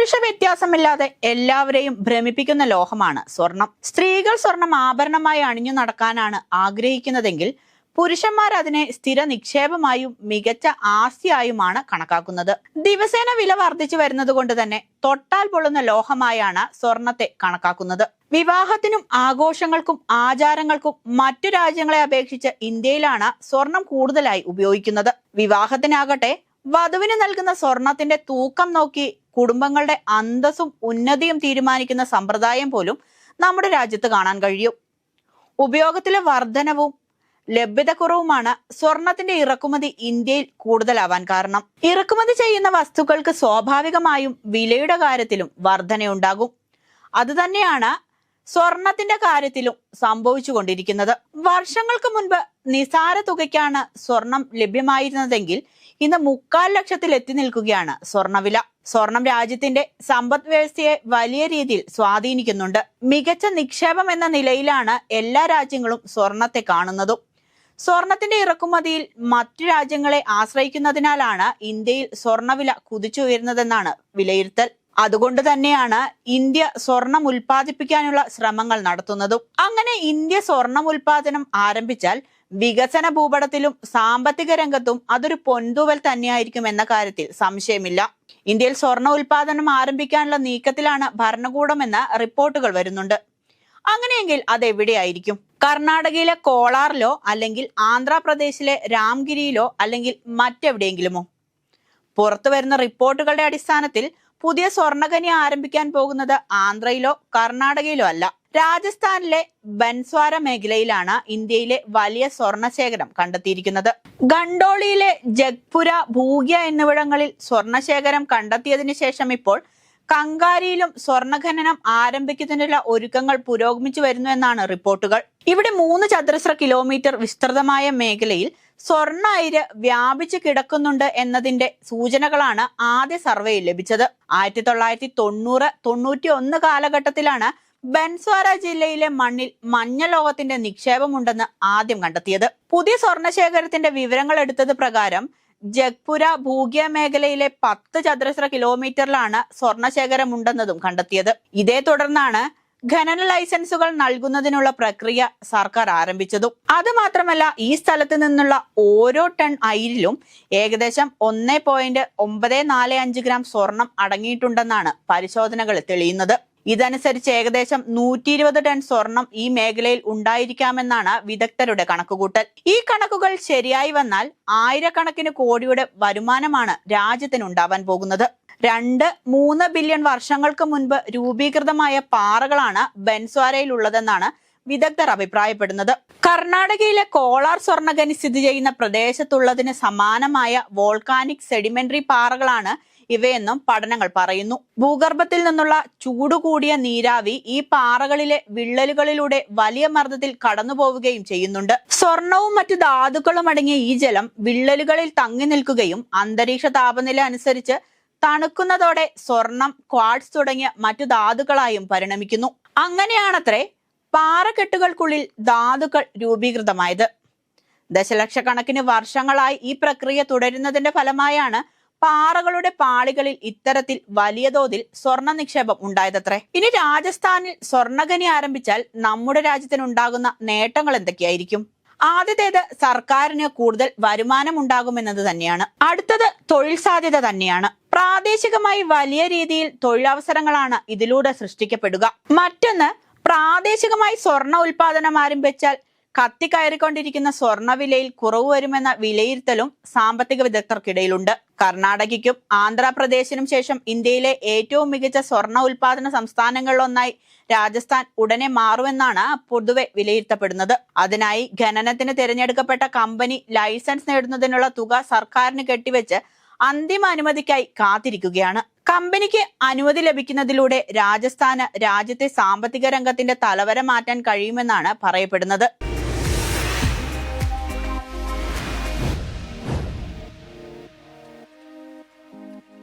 പുരുഷ വ്യത്യാസമില്ലാതെ എല്ലാവരെയും ഭ്രമിപ്പിക്കുന്ന ലോഹമാണ് സ്വർണം. സ്ത്രീകൾ സ്വർണം ആഭരണമായി അണിഞ്ഞു നടക്കാനാണ് ആഗ്രഹിക്കുന്നതെങ്കിൽ പുരുഷന്മാർ അതിനെ സ്ഥിര നിക്ഷേപമായും മികച്ച ആസ്തിയായുമാണ് കണക്കാക്കുന്നത്. ദിവസേന വില വർദ്ധിച്ചു വരുന്നത് കൊണ്ട് തന്നെ തൊട്ടാൽ പൊള്ളുന്ന ലോഹമായാണ് സ്വർണത്തെ കണക്കാക്കുന്നത്. വിവാഹത്തിനും ആഘോഷങ്ങൾക്കും ആചാരങ്ങൾക്കും മറ്റു രാജ്യങ്ങളെ അപേക്ഷിച്ച് ഇന്ത്യയിലാണ് സ്വർണം കൂടുതലായി ഉപയോഗിക്കുന്നത്. വിവാഹത്തിനാകട്ടെ വധുവിന് നൽകുന്ന സ്വർണത്തിന്റെ തൂക്കം നോക്കി കുടുംബങ്ങളുടെ അന്തസ്സും ഉന്നതിയും തീരുമാനിക്കുന്ന സമ്പ്രദായം പോലും നമ്മുടെ രാജ്യത്ത് കാണാൻ കഴിയും. ഉപയോഗത്തിലെ വർധനവും ലഭ്യതക്കുറവുമാണ് സ്വർണത്തിന്റെ ഇറക്കുമതി ഇന്ത്യയിൽ കൂടുതലാവാൻ കാരണം. ഇറക്കുമതി ചെയ്യുന്ന വസ്തുക്കൾക്ക് സ്വാഭാവികമായും വിലയുടെ കാര്യത്തിലും വർധനയുണ്ടാകും. അതുതന്നെയാണ് സ്വർണത്തിന്റെ കാര്യത്തിലും സംഭവിച്ചുകൊണ്ടിരിക്കുന്നത്. വർഷങ്ങൾക്ക് മുൻപ് നിസാര തുകയ്ക്കാണ് സ്വർണം ലഭ്യമായിരുന്നതെങ്കിൽ ഇന്ന് 3/4 ലക്ഷത്തിൽ എത്തി നിൽക്കുകയാണ് സ്വർണവില. സ്വർണം രാജ്യത്തിന്റെ സമ്പദ് വ്യവസ്ഥയെ വലിയ രീതിയിൽ സ്വാധീനിക്കുന്നുണ്ട്. മികച്ച നിക്ഷേപം എന്ന നിലയിലാണ് എല്ലാ രാജ്യങ്ങളും സ്വർണത്തെ കാണുന്നതും. സ്വർണത്തിന്റെ ഇറക്കുമതിയിൽ മറ്റു രാജ്യങ്ങളെ ആശ്രയിക്കുന്നതിനാലാണ് ഇന്ത്യയിൽ സ്വർണവില കുതിച്ചുയരുന്നതെന്നാണ് വിലയിരുത്തൽ. അതുകൊണ്ട് തന്നെയാണ് ഇന്ത്യ സ്വർണം ഉൽപ്പാദിപ്പിക്കാനുള്ള ശ്രമങ്ങൾ നടത്തുന്നതും. അങ്ങനെ ഇന്ത്യ സ്വർണം ഉൽപാദനം ആരംഭിച്ചാൽ വികസന ഭൂപടത്തിലും സാമ്പത്തിക രംഗത്തും അതൊരു പൊൻതൂവൽ തന്നെയായിരിക്കും എന്ന കാര്യത്തിൽ സംശയമില്ല. ഇന്ത്യയിൽ സ്വർണ്ണ ഉൽപാദനം ആരംഭിക്കാനുള്ള നീക്കത്തിലാണ് ഭരണകൂടമെന്ന റിപ്പോർട്ടുകൾ വരുന്നുണ്ട്. അങ്ങനെയെങ്കിൽ അതെവിടെയായിരിക്കും? കർണാടകയിലെ കോളാറിലോ അല്ലെങ്കിൽ ആന്ധ്രാപ്രദേശിലെ രാംഗിരിയിലോ അല്ലെങ്കിൽ മറ്റെവിടെയെങ്കിലുമോ? പുറത്തു വരുന്ന റിപ്പോർട്ടുകളുടെ അടിസ്ഥാനത്തിൽ പുതിയ സ്വർണ്ണഖനി ആരംഭിക്കാൻ പോകുന്നത് ആന്ധ്രയിലോ കർണാടകയിലോ അല്ല, രാജസ്ഥാനിലെ ബൻസ്വാര മേഖലയിലാണ് ഇന്ത്യയിലെ വലിയ സ്വർണശേഖരം കണ്ടെത്തിയിരിക്കുന്നത്. ഗണ്ടോളിയിലെ ജഗ്പുര, ഭൂഗ്യ എന്നിവിടങ്ങളിൽ സ്വർണശേഖരം കണ്ടെത്തിയതിനു ശേഷം ഇപ്പോൾ കങ്കാരിയിലും സ്വർണ്ണഖനനം ആരംഭിക്കുന്നതിനുള്ള ഒരുക്കങ്ങൾ പുരോഗമിച്ചു വരുന്നു എന്നാണ് റിപ്പോർട്ടുകൾ. ഇവിടെ 3 ചതുരശ്ര കിലോമീറ്റർ വിസ്തൃതമായ മേഖലയിൽ സ്വർണ്ണ അയിര് വ്യാപിച്ചു കിടക്കുന്നുണ്ട് എന്നതിന്റെ സൂചനകളാണ് ആദ്യ സർവേയിൽ ലഭിച്ചത്. 1990-91 കാലഘട്ടത്തിലാണ് ബൻസ്വാര ജില്ലയിലെ മണ്ണിൽ മഞ്ഞ ലോഹത്തിന്റെ നിക്ഷേപമുണ്ടെന്ന് ആദ്യം കണ്ടെത്തിയത്. പുതിയ സ്വർണശേഖരത്തിന്റെ വിവരങ്ങൾ എടുത്തത് പ്രകാരം ജഗ്പുര, ഭൂഗ്യ മേഖലയിലെ 10 ചതുരശ്ര കിലോമീറ്ററിലാണ് സ്വർണശേഖരമുണ്ടെന്നതും കണ്ടെത്തിയത്. ഇതേ തുടർന്നാണ് ഖനന ലൈസൻസുകൾ നൽകുന്നതിനുള്ള പ്രക്രിയ സർക്കാർ ആരംഭിച്ചതും. അത് മാത്രമല്ല, ഈ സ്ഥലത്ത് നിന്നുള്ള ഓരോ ടൺ അയിരിലും ഏകദേശം 1.945 ഗ്രാം സ്വർണം അടങ്ങിയിട്ടുണ്ടെന്നാണ് പരിശോധനകൾ തെളിയുന്നത്. ഇതനുസരിച്ച് ഏകദേശം 120 ടൺ സ്വർണം ഈ മേഖലയിൽ ഉണ്ടായിരിക്കാമെന്നാണ് വിദഗ്ധരുടെ കണക്കുകൂട്ടൽ. ഈ കണക്കുകൾ ശരിയായി വന്നാൽ ആയിരക്കണക്കിന് കോടിയുടെ വരുമാനമാണ് രാജ്യത്തിനുണ്ടാവാൻ പോകുന്നത്. 2-3 ബില്യൺ വർഷങ്ങൾക്ക് മുൻപ് രൂപീകൃതമായ പാറകളാണ് ബൻസ്വാരയിൽ ഉള്ളതെന്നാണ് വിദഗ്ധർ അഭിപ്രായപ്പെടുന്നത്. കർണാടകയിലെ കോളാർ സ്വർണ്ണഖനി സ്ഥിതി ചെയ്യുന്ന പ്രദേശത്തുള്ളതിന് സമാനമായ വോൾക്കാനിക് സെഡിമെന്ററി പാറകളാണ് ഇവയെന്നും പഠനങ്ങൾ പറയുന്നു. ഭൂഗർഭത്തിൽ നിന്നുള്ള ചൂടുകൂടിയ നീരാവി ഈ പാറകളിലെ വിള്ളലുകളിലൂടെ വലിയ മർദ്ദത്തിൽ കടന്നുപോവുകയും ചെയ്യുന്നുണ്ട്. സ്വർണവും മറ്റു ധാതുക്കളും അടങ്ങിയ ഈ ജലം വിള്ളലുകളിൽ തങ്ങി നിൽക്കുകയും അന്തരീക്ഷ താപനില അനുസരിച്ച് തണുക്കുന്നതോടെ സ്വർണം, ക്വാർട്സ് തുടങ്ങിയ മറ്റു ധാതുക്കളായും പരിണമിക്കുന്നു. അങ്ങനെയാണത്രേ പാറക്കെട്ടുകൾക്കുള്ളിൽ ധാതുക്കൾ രൂപീകൃതമായത്. ദശലക്ഷക്കണക്കിന് വർഷങ്ങളായി ഈ പ്രക്രിയ തുടരുന്നതിന്റെ ഫലമായാണ് പാറകളുടെ പാളികളിൽ ഇത്തരത്തിൽ വലിയ തോതിൽ സ്വർണ്ണ നിക്ഷേപം ഉണ്ടായതത്രേ. ഇനി രാജസ്ഥാനിൽ സ്വർണ്ണഖനി ആരംഭിച്ചാൽ നമ്മുടെ രാജ്യത്തിനുണ്ടാകുന്ന നേട്ടങ്ങൾ എന്തൊക്കെയായിരിക്കും? ആദ്യത്തേത് സർക്കാരിന് കൂടുതൽ വരുമാനം ഉണ്ടാകുമെന്നത് തന്നെയാണ്. അടുത്തത് തൊഴിൽ സാധ്യത തന്നെയാണ്. പ്രാദേശികമായി വലിയ രീതിയിൽ തൊഴിലവസരങ്ങളാണ് ഇതിലൂടെ സൃഷ്ടിക്കപ്പെടുക. മറ്റൊന്ന്, പ്രാദേശികമായി സ്വർണ്ണ ഉൽപാദനം ആരംഭിച്ചാൽ കത്തിക്കയറിക്കൊണ്ടിരിക്കുന്ന സ്വർണ്ണവിലയിൽ കുറവ് വരുമെന്ന വിലയിരുത്തലും സാമ്പത്തിക വിദഗ്ധർക്കിടയിലുണ്ട്. കർണാടകയ്ക്കും ആന്ധ്രാപ്രദേശിനും ശേഷം ഇന്ത്യയിലെ ഏറ്റവും മികച്ച സ്വർണ്ണ ഉൽപാദന സംസ്ഥാനങ്ങളിലൊന്നായി രാജസ്ഥാൻ ഉടനെ മാറുമെന്നാണ് പൊതുവെ വിലയിരുത്തപ്പെടുന്നത്. അതിനായി ഖനനത്തിന് തിരഞ്ഞെടുക്കപ്പെട്ട കമ്പനി ലൈസൻസ് നേടുന്നതിനുള്ള തുക സർക്കാരിന് കെട്ടിവെച്ച് അന്തിമ അനുമതിക്കായി കാത്തിരിക്കുകയാണ്. കമ്പനിക്ക് അനുമതി ലഭിക്കുന്നതിലൂടെ രാജസ്ഥാന് രാജ്യത്തെ സാമ്പത്തിക രംഗത്തിന്റെ തലവര മാറ്റാൻ കഴിയുമെന്നാണ് പറയപ്പെടുന്നത്.